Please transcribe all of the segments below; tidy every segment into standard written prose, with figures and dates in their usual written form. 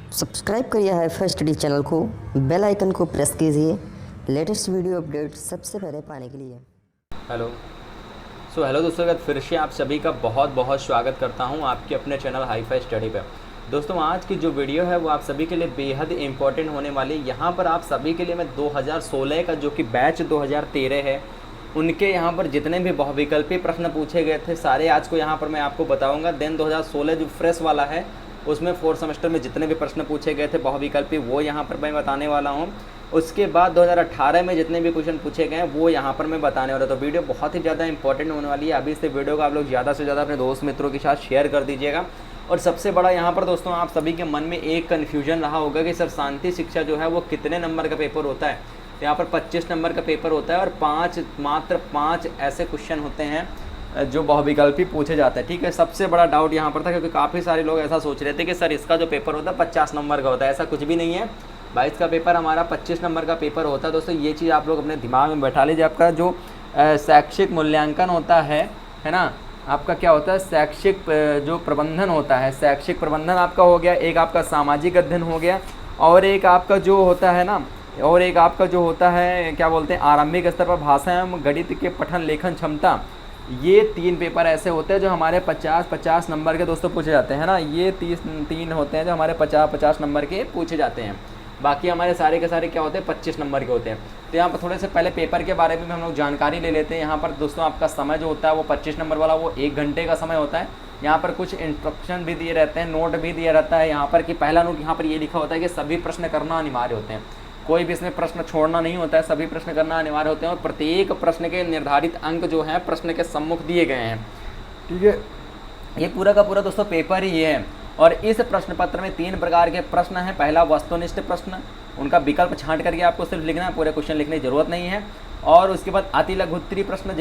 Subscribe करिए hi-fi study channel को, bell icon को प्रेस कीजिए लेटेस्ट वीडियो अपडेट सबसे पहले पाने के लिए। हेलो दोस्तों, फिर से आप सभी का बहुत बहुत स्वागत करता हूं आपके अपने चैनल हाईफाई स्टडी पे। दोस्तों, आज की जो वीडियो है वो आप सभी के लिए बेहद इंपॉर्टेंट होने वाली है। यहाँ पर आप सभी के लिए मैं 2016 का जो कि बैच 2013 है उनके यहाँ पर जितने भी बहुविकल्पी प्रश्न पूछे गए थे सारे आज को यहाँ पर मैं आपको बताऊँगा। देन 2016 जो फ्रेश वाला है उसमें 4th सेमेस्टर में जितने भी प्रश्न पूछे गए थे बहुविकल्पी वो यहाँ पर मैं बताने वाला हूँ। उसके बाद 2018 में जितने भी क्वेश्चन पूछे गए हैं वो यहाँ पर मैं बताने वाला हूँ। तो वीडियो बहुत ही ज़्यादा इंपॉर्टेंट होने वाली है। अभी से वीडियो को आप लोग ज़्यादा से ज़्यादा अपने दोस्त मित्रों के साथ शेयर कर दीजिएगा। और सबसे बड़ा यहाँ पर दोस्तों आप सभी के मन में एक कन्फ्यूजन रहा होगा कि सर शांति शिक्षा जो है वो कितने नंबर का पेपर होता है। तो यहाँ पर 25 नंबर का पेपर होता है और मात्र पाँच ऐसे क्वेश्चन होते हैं जो बहुविकल्पी पूछे जाते हैं। ठीक है, सबसे बड़ा डाउट यहाँ पर था क्योंकि काफ़ी सारे लोग ऐसा सोच रहे थे कि सर इसका जो पेपर होता है 50 नंबर का होता है। ऐसा कुछ भी नहीं है। 22 का पेपर हमारा 25 नंबर का पेपर होता है। दोस्तों, ये चीज़ आप लोग अपने दिमाग में बैठा लीजिए। आपका जो शैक्षिक मूल्यांकन होता है ना, आपका क्या होता है शैक्षिक जो प्रबंधन होता है, शैक्षिक प्रबंधन आपका हो गया, एक आपका सामाजिक अध्ययन हो गया और एक आपका जो होता है ना, और एक आपका जो होता है क्या बोलते हैं आरंभिक स्तर पर भाषा एवं गणित के पठन लेखन क्षमता। ये 3 पेपर ऐसे होते हैं जो हमारे 50 नंबर के दोस्तों पूछे जाते हैं ना। ये 3 होते हैं जो हमारे 50 नंबर के पूछे जाते हैं। बाकी हमारे सारे के सारे क्या होते हैं 25 नंबर के होते हैं। तो यहाँ पर थोड़े से पहले पेपर के बारे में हम लोग जानकारी ले लेते हैं। यहाँ पर दोस्तों आपका समय जो होता है वो 25 नंबर वाला वो 1 घंटे का समय होता है। यहाँ पर कुछ इंस्ट्रक्शन भी दिए रहते हैं, नोट भी दिया रहता है। यहाँ पर कि पहला नोट यहाँ पर ये लिखा होता है कि सभी प्रश्न करना अनिवार्य होते हैं। कोई भी इसमें प्रश्न छोड़ना नहीं होता है, सभी प्रश्न करना अनिवार्य होते हैं और प्रत्येक प्रश्न के निर्धारित अंक जो हैं प्रश्न के सम्मुख दिए गए हैं। ठीक है, ये पूरा का पूरा दोस्तों पेपर ही है। और इस प्रश्न पत्र में 3 प्रकार के प्रश्न हैं। पहला वस्तुनिष्ठ प्रश्न, उनका विकल्प छांट करके आपको सिर्फ लिखना है, पूरे क्वेश्चन लिखने की जरूरत नहीं है। और उसके बाद अति लघुत्तरी प्रश्न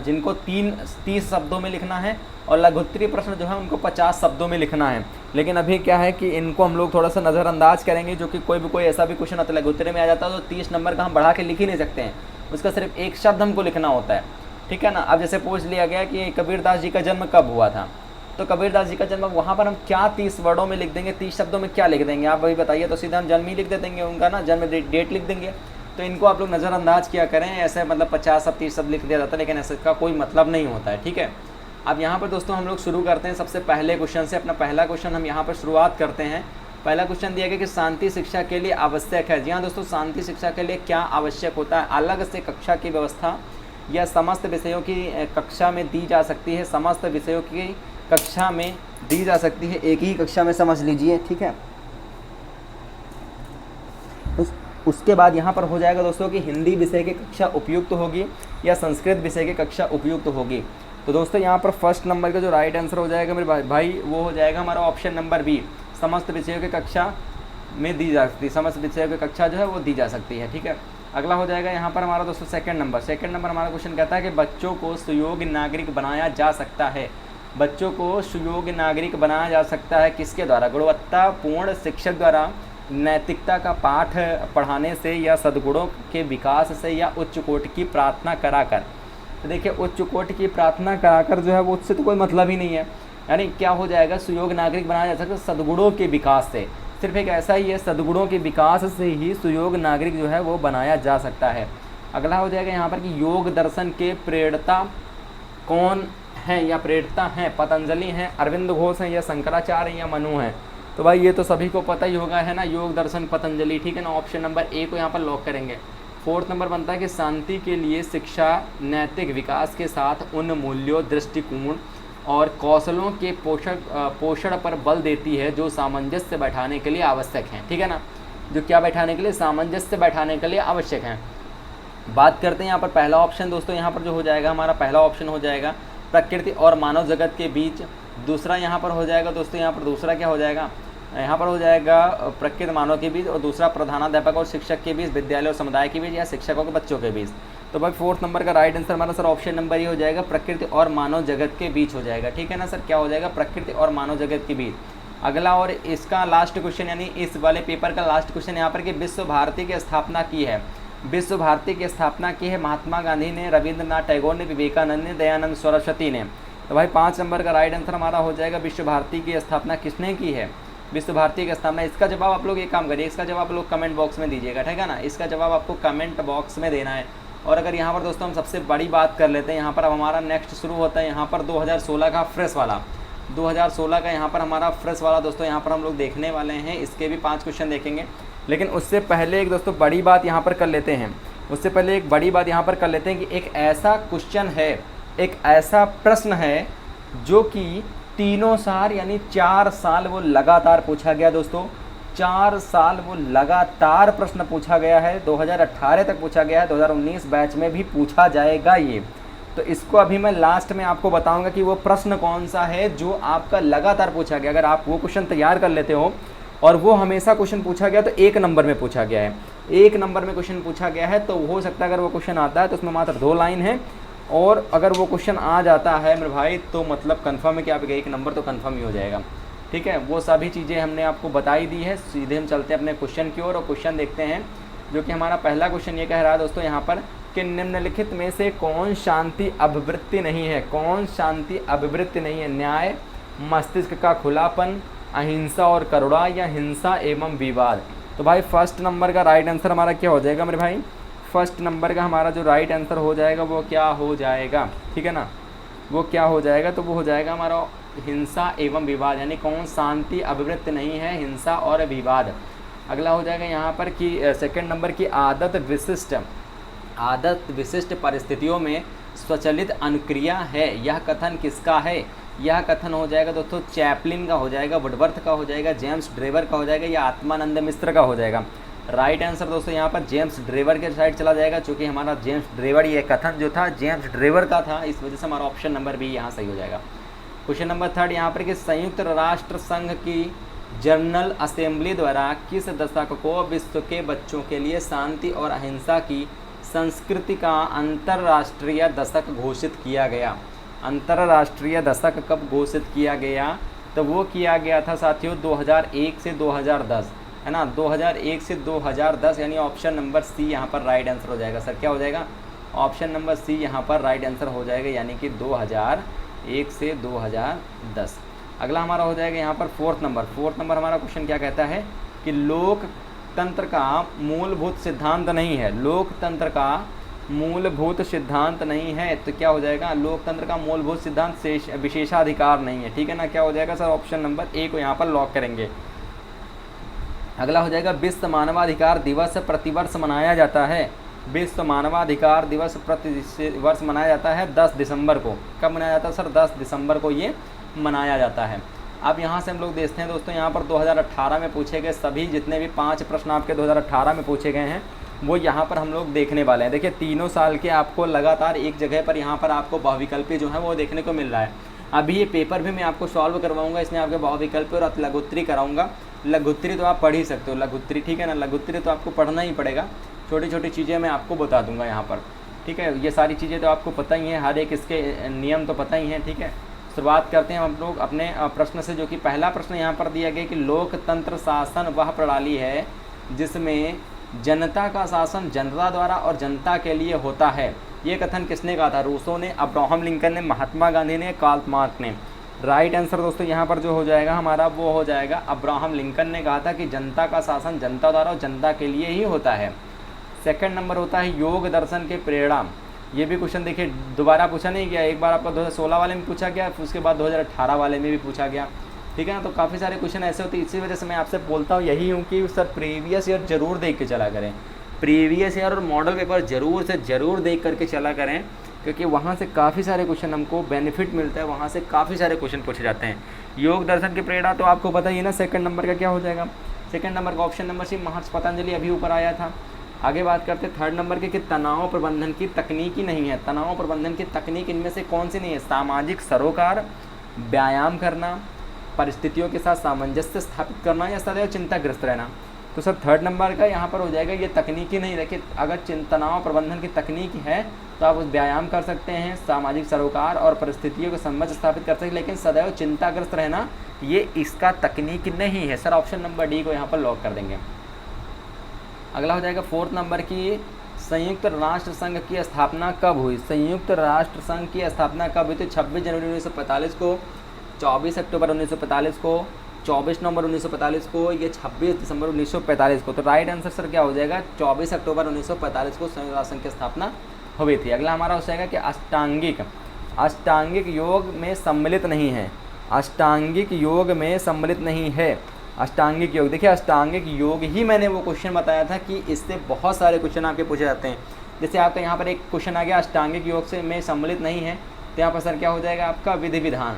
जिनको 30 शब्दों में लिखना है और लघुत्तरी प्रश्न जो है उनको 50 शब्दों में लिखना है। लेकिन अभी क्या है कि इनको हम लोग थोड़ा सा नज़रअंदाज करेंगे, जो कि कोई ऐसा भी क्वेश्चन अति लघुत्तरी में आ जाता है तो 30 नंबर का हम बढ़ा के लिख ही नहीं सकते हैं, उसका सिर्फ एक शब्द हमको लिखना होता है। ठीक है ना। अब जैसे पूछ लिया गया कि कबीरदास जी का जन्म कब हुआ था, तो कबीरदास जी का जन्म वहाँ पर हम क्या 30 वर्डों में लिख देंगे, 30 शब्दों में क्या लिख देंगे आप अभी बताइए। तो सीधा हम जन्म ही लिख देंगे, उनका ना जन्म डेट लिख देंगे। तो इनको आप लोग नज़रअंदाज किया करें। ऐसे मतलब 50 सब 30 शब्द लिख दिया जाता है, लेकिन ऐसे का कोई मतलब नहीं होता है। ठीक है, अब यहाँ पर दोस्तों हम लोग शुरू करते हैं सबसे पहले क्वेश्चन से। अपना पहला क्वेश्चन हम यहाँ पर शुरुआत करते हैं। पहला क्वेश्चन दिया गया कि शांति शिक्षा के लिए आवश्यक है। जी हाँ दोस्तों, शांति शिक्षा के लिए क्या आवश्यक होता है। अलग से कक्षा की व्यवस्था या समस्त विषयों की कक्षा में दी जा सकती है। समस्त विषयों की कक्षा में दी जा सकती है, एक ही कक्षा में समझ लीजिए। ठीक है, उसके बाद यहाँ पर हो जाएगा दोस्तों कि हिंदी विषय की कक्षा उपयुक्त होगी या संस्कृत विषय की कक्षा उपयुक्त होगी। तो दोस्तों यहाँ पर फर्स्ट नंबर का जो राइट आंसर हो जाएगा मेरे भाई वो हो जाएगा हमारा ऑप्शन नंबर बी, समस्त विषयों की कक्षा में दी जा सकती है। समस्त विषयों की कक्षा जो है वो दी जा सकती है। ठीक है, अगला हो जाएगा यहाँ पर हमारा दोस्तों सेकंड नंबर हमारा क्वेश्चन कहता है कि बच्चों को सुयोग्य नागरिक बनाया जा सकता है। बच्चों को सुयोग्य नागरिक बनाया जा सकता है किसके द्वारा। गुणवत्तापूर्ण शिक्षक द्वारा, नैतिकता का पाठ पढ़ाने से या सद्गुणों के विकास से या उच्च कोटि की प्रार्थना कराकर। तो देखिए उच्च कोटि की प्रार्थना कराकर जो है वो उससे तो कोई मतलब ही नहीं है। यानी क्या हो जाएगा, सुयोग्य नागरिक बनाया जा सकता है सद्गुणों के विकास से। सिर्फ एक ऐसा ही है, सद्गुणों के विकास से ही सुयोग्य नागरिक जो है वो बनाया जा सकता है। अगला हो जाएगा यहाँ पर कि योग दर्शन के प्रेरणा कौन है या प्रेरणा हैं। पतंजलि हैं, अरविंद घोष हैं या शंकराचार्य हैं या मनु हैं। तो भाई ये तो सभी को पता ही होगा है ना, योग दर्शन पतंजलि। ठीक है ना, ऑप्शन नंबर ए को यहाँ पर लॉक करेंगे। 4th नंबर बनता है कि शांति के लिए शिक्षा नैतिक विकास के साथ उन मूल्यों, दृष्टिकोण और कौशलों के पोषण पर बल देती है जो सामंजस्य बैठाने के लिए आवश्यक हैं। ठीक है ना, जो क्या बैठाने के लिए, सामंजस्य बैठाने के लिए आवश्यक हैं। बात करते हैं यहाँ पर पहला ऑप्शन दोस्तों, यहाँ पर जो हो जाएगा हमारा पहला ऑप्शन हो जाएगा प्रकृति और मानव जगत के बीच। दूसरा यहाँ पर हो जाएगा दोस्तों, यहाँ पर दूसरा क्या हो जाएगा, यहाँ पर हो जाएगा प्रकृति मानव के बीच। और दूसरा प्रधानाध्यापक और शिक्षक के बीच, विद्यालय और समुदाय के बीच या शिक्षकों के बच्चों के बीच। तो भाई 4th नंबर का राइट आंसर हमारा सर ऑप्शन नंबर ही हो जाएगा, प्रकृति और मानव जगत के बीच हो जाएगा। ठीक है ना सर, क्या हो जाएगा, प्रकृति और मानव जगत के बीच। अगला और इसका लास्ट क्वेश्चन यानी इस वाले पेपर का लास्ट क्वेश्चन यहाँ पर कि विश्व भारती की स्थापना की है। विश्व भारती की स्थापना की है महात्मा गांधी ने, रविंद्रनाथ टैगोर ने, विवेकानंद ने, दयानंद सरस्वती ने। तो भाई 5 नंबर का राइट आंसर हमारा हो जाएगा विश्व भारती की स्थापना किसने की है। विश्व भारती की स्थापना, इसका जवाब आप लोग एक काम करिए, इसका जवाब आप लोग कमेंट बॉक्स में दीजिएगा, ठीक है ना। इसका जवाब आपको कमेंट बॉक्स में देना है। और अगर यहाँ पर दोस्तों हम सबसे बड़ी बात कर लेते हैं, यहाँ पर अब हमारा नेक्स्ट शुरू होता है यहाँ पर 2016 का फ्रेश वाला, 2016 का यहाँ पर हमारा फ्रेश वाला दोस्तों यहाँ पर हम लोग देखने वाले हैं। इसके भी 5 क्वेश्चन देखेंगे, लेकिन उससे पहले एक दोस्तों बड़ी बात यहाँ पर कर लेते हैं, उससे पहले एक बड़ी बात यहाँ पर कर लेते हैं कि एक ऐसा क्वेश्चन है, एक ऐसा प्रश्न है जो कि तीनों साल यानी 4 साल वो लगातार पूछा गया दोस्तों, 4 साल वो लगातार प्रश्न पूछा गया है, 2018 तक पूछा गया है, 2019 बैच में भी पूछा जाएगा ये। तो इसको अभी मैं लास्ट में आपको बताऊंगा कि वो प्रश्न कौन सा है जो आपका लगातार पूछा गया। अगर आप वो क्वेश्चन तैयार कर लेते हो और वो हमेशा क्वेश्चन पूछा गया तो 1 नंबर में पूछा गया है, 1 नंबर में क्वेश्चन पूछा गया है, तो हो सकता है अगर वो क्वेश्चन आता है तो उसमें मात्र 2 लाइन है, और अगर वो क्वेश्चन आ जाता है मेरे भाई तो मतलब कंफर्म है कि आपका 1 नंबर तो कंफर्म ही हो जाएगा, ठीक है। वो सभी चीज़ें हमने आपको बताई दी है। सीधे हम चलते हैं अपने क्वेश्चन की ओर और क्वेश्चन देखते हैं, जो कि हमारा पहला क्वेश्चन ये कह रहा है दोस्तों यहाँ पर कि निम्नलिखित में से कौन शांति अभिवृत्ति नहीं है, कौन शांति अभिवृत्ति नहीं है। न्याय, मस्तिष्क का खुलापन, अहिंसा और करुणा, या हिंसा एवं विवाद। तो भाई फर्स्ट नंबर का राइट आंसर हमारा क्या हो जाएगा मेरे भाई, फर्स्ट नंबर का हमारा जो राइट आंसर हो जाएगा वो क्या हो जाएगा, ठीक है ना, वो क्या हो जाएगा, तो वो हो जाएगा हमारा हिंसा एवं विवाद, यानी कौन शांति अभिवृत्ति नहीं है, हिंसा और विवाद। अगला हो जाएगा यहाँ पर कि सेकंड नंबर की आदत विशिष्ट परिस्थितियों में स्वचालित अनुक्रिया है, यह कथन किसका है। यह कथन हो जाएगा दोस्तों चैपलिन का हो जाएगा, वुडवर्थ का हो जाएगा, जेम्स ड्रेवर का हो जाएगा, या आत्मानंद मिश्र का हो जाएगा। राइट आंसर दोस्तों यहाँ पर जेम्स ड्रेवर के साइड चला जाएगा, चूँकि हमारा जेम्स ड्रेवर ये कथन जो था जेम्स ड्रेवर का था, इस वजह से हमारा ऑप्शन नंबर बी यहाँ सही हो जाएगा। क्वेश्चन नंबर 3 यहाँ पर कि संयुक्त राष्ट्र संघ की जनरल असेंबली द्वारा किस दशक को विश्व के बच्चों के लिए शांति और अहिंसा की संस्कृति का अंतर्राष्ट्रीय दशक घोषित किया गया। अंतर्राष्ट्रीय दशक कब घोषित किया गया, तो वो किया गया था साथियों 2001 से 2010, है ना, 2001 से 2010, यानी ऑप्शन नंबर सी यहाँ पर राइट आंसर हो जाएगा। सर क्या हो जाएगा, ऑप्शन नंबर सी यहाँ पर राइट आंसर हो जाएगा, यानी कि 2001 से 2010। अगला हमारा हो जाएगा यहाँ पर फोर्थ नंबर हमारा क्वेश्चन क्या कहता है कि लोकतंत्र का मूलभूत सिद्धांत नहीं है, लोकतंत्र का मूलभूत सिद्धांत नहीं है, तो क्या हो जाएगा, लोकतंत्र का मूलभूत सिद्धांत विशेषाधिकार नहीं है, ठीक है ना। क्या हो जाएगा सर, ऑप्शन नंबर ए को यहाँ पर लॉक करेंगे। अगला हो जाएगा विश्व मानवाधिकार दिवस प्रतिवर्ष मनाया जाता है, विश्व मानवाधिकार दिवस प्रतिवर्ष मनाया जाता है 10 दिसंबर को। कब मनाया जाता है सर, 10 दिसंबर को ये मनाया जाता है। अब यहाँ से हम लोग देखते हैं दोस्तों, यहाँ पर 2018 में पूछे गए सभी जितने भी 5 प्रश्न आपके 2018 में पूछे गए हैं वो यहाँ पर हम लोग देखने वाले हैं। देखिए तीनों साल के आपको लगातार एक जगह पर यहाँ पर आपको बहुविकल्पी जो है वो देखने को मिल रहा है। अभी ये पेपर भी मैं आपको सॉल्व करवाऊँगा, इसमें आपके बहुविकल्पी और लघुत्तरी कराऊँगा। लघुत्तरी तो आप पढ़ ही सकते हो, लघुत्तरी, ठीक है ना, लघुत्तरी तो आपको पढ़ना ही पड़ेगा। छोटी छोटी चीज़ें मैं आपको बता दूंगा यहाँ पर, ठीक है। ये सारी चीज़ें तो आपको पता ही हैं, हर एक इसके नियम तो पता ही हैं, ठीक है। शुरुआत करते हैं हम लोग अपने प्रश्न से, जो कि पहला प्रश्न यहाँ पर दिया गया कि लोकतंत्र शासन वह प्रणाली है जिसमें जनता का शासन जनता द्वारा और जनता के लिए होता है। ये कथन किसने कहा था, रूसो ने, अब्राहम लिंकन ने, महात्मा गांधी ने, कार्ल मार्क्स ने। राइट आंसर दोस्तों यहाँ पर जो हो जाएगा हमारा वो हो जाएगा अब्राहम लिंकन ने कहा था कि जनता का शासन जनता द्वारा और जनता के लिए ही होता है। सेकंड नंबर होता है योग दर्शन के प्रेरणा। ये भी क्वेश्चन देखिए दोबारा पूछा नहीं गया, एक बार आपका 2016 वाले में पूछा गया, उसके बाद 2018 वाले में भी पूछा गया, ठीक है ना। तो काफ़ी सारे क्वेश्चन ऐसे होते हैं, इसी वजह से मैं आपसे बोलता हूँ यही हूँ कि सर प्रीवियस ईयर जरूर देख के चला करें, प्रीवियस ईयर और मॉडल पेपर ज़रूर से ज़रूर देख करके चला करें, क्योंकि वहाँ से काफ़ी सारे क्वेश्चन हमको बेनिफिट मिलता है, वहाँ से काफ़ी सारे क्वेश्चन पूछे जाते हैं। योग दर्शन की प्रेरणा तो आपको पता ही है ना। सेकंड नंबर का क्या हो जाएगा, सेकंड नंबर का ऑप्शन नंबर सी महर्षि पतंजलि अभी ऊपर आया था। आगे बात करते हैं थर्ड नंबर के कि तनाव प्रबंधन की तकनीक ही नहीं है। तनाव प्रबंधन की तकनीक इनमें से कौन सी नहीं है, सामाजिक सरोकार, व्यायाम करना, परिस्थितियों के साथ सामंजस्य स्थापित करना, या सदैव चिंताग्रस्त रहना। तो सर थर्ड नंबर का यहाँ पर हो जाएगा ये तकनीकी नहीं। देखिए अगर तनाव प्रबंधन की तकनीक है तो आप व्यायाम कर सकते हैं, सामाजिक सरोकार और परिस्थितियों को सामंजस्य स्थापित कर सकते हैं, लेकिन सदैव चिंताग्रस्त रहना ये इसका तकनीक नहीं है। सर ऑप्शन नंबर डी को यहाँ पर लॉक कर देंगे। अगला हो जाएगा फोर्थ नंबर की संयुक्त राष्ट्र संघ की स्थापना कब हुई। संयुक्त राष्ट्र संघ की स्थापना कब हुई थी, 26 जनवरी 1945 को, 24 अक्टूबर 1945 को, 24 नवंबर 1945 को, ये 26 दिसंबर 1945 को। तो राइट आंसर सर क्या हो जाएगा, 24 अक्टूबर 1945 को संयुक्त राष्ट्र संघ की स्थापना हुई थी। अगला हमारा हो जाएगा कि अष्टांगिक योग में सम्मिलित नहीं है, अष्टांगिक योग में सम्मिलित नहीं है। अष्टांगिक योग, देखिए अष्टांगिक योग ही मैंने वो क्वेश्चन बताया था कि इससे बहुत सारे क्वेश्चन आपके पूछे जाते हैं। जैसे आपका यहाँ पर एक क्वेश्चन आ गया अष्टांगिक योग से में सम्मिलित नहीं है, तो यहाँ पर सर क्या हो जाएगा आपका विधि विधान,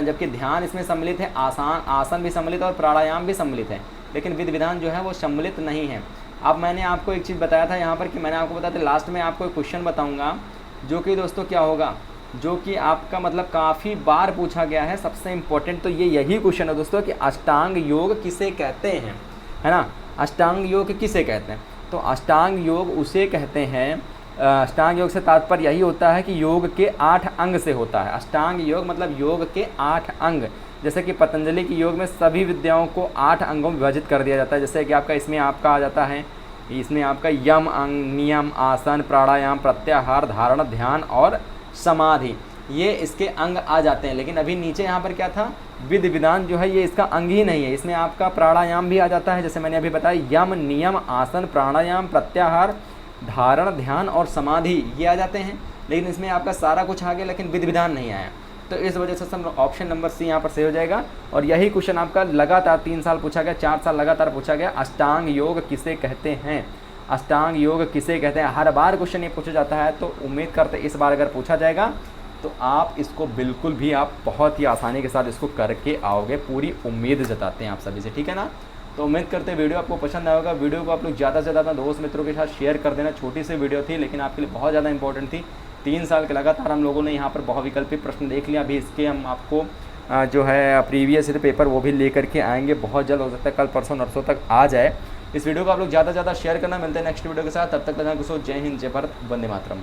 जबकि ध्यान इसमें सम्मिलित है, आसन भी सम्मिलित है और प्राणायाम भी सम्मिलित है, लेकिन विधि विधान जो है वो सम्मिलित नहीं है। अब मैंने आपको एक चीज़ बताया था यहाँ पर कि मैंने आपको बताया था लास्ट में आपको एक क्वेश्चन बताऊँगा जो कि दोस्तों क्या होगा, जो कि आपका मतलब काफ़ी बार पूछा गया है। सबसे इम्पोर्टेंट तो ये यही क्वेश्चन है दोस्तों कि अष्टांग योग किसे कहते हैं, है ना। अष्टांग योग किसे कहते हैं, तो अष्टांग योग उसे कहते हैं, अष्टांग योग से तात्पर्य यही होता है कि योग के 8 अंग से होता है। अष्टांग योग मतलब योग के 8 अंग, जैसे कि पतंजलि की योग में सभी विद्याओं को 8 अंगों में विभाजित कर दिया जाता है। जैसे कि आपका इसमें आपका आ जाता है, इसमें आपका यम अंग, नियम, आसन, प्राणायाम, प्रत्याहार, धारणा, ध्यान और समाधि, ये इसके अंग आ जाते हैं। लेकिन अभी नीचे यहाँ पर क्या था, विधि विधान जो है ये इसका अंग ही नहीं है। इसमें आपका प्राणायाम भी आ जाता है, जैसे मैंने अभी बताया यम, नियम, आसन, प्राणायाम, प्रत्याहार, धारण, ध्यान और समाधि ये आ जाते हैं। लेकिन इसमें आपका सारा कुछ आ गया, लेकिन विधि विधान नहीं आया। तो इस वजह से सब ऑप्शन नंबर सी यहाँ पर सही हो जाएगा। और यही क्वेश्चन आपका लगातार 3 साल पूछा गया, 4 साल लगातार पूछा गया, अष्टांग योग किसे कहते हैं, अष्टांग योग किसे कहते हैं। हर बार क्वेश्चन ये पूछा जाता है, तो उम्मीद करते इस बार अगर पूछा जाएगा तो आप इसको बिल्कुल भी आप बहुत ही आसानी के साथ इसको करके आओगे, पूरी उम्मीद जताते हैं आप सभी से, ठीक है ना। तो उम्मीद करते हैं वीडियो आपको पसंद आएगा। वीडियो को आप लोग ज़्यादा से ज़्यादा दोस्त मित्रों के साथ शेयर कर देना। छोटी सी वीडियो थी लेकिन आपके लिए बहुत ज़्यादा इंपॉर्टेंट थी। 3 साल के लगातार हम लोगों ने यहाँ पर बहुविकल्पी प्रश्न देख लिया। अभी इसके हम आपको जो है प्रीवियस पेपर वो भी लेकर के आएंगे, बहुत जल्द हो सकता है कल परसों नरसों तक आ जाए। इस वीडियो को आप लोग ज़्यादा से ज़्यादा शेयर करना। मिलते हैं नेक्स्ट वीडियो के साथ, तब तक जय हिंद, जय भारत, वंदे मातरम।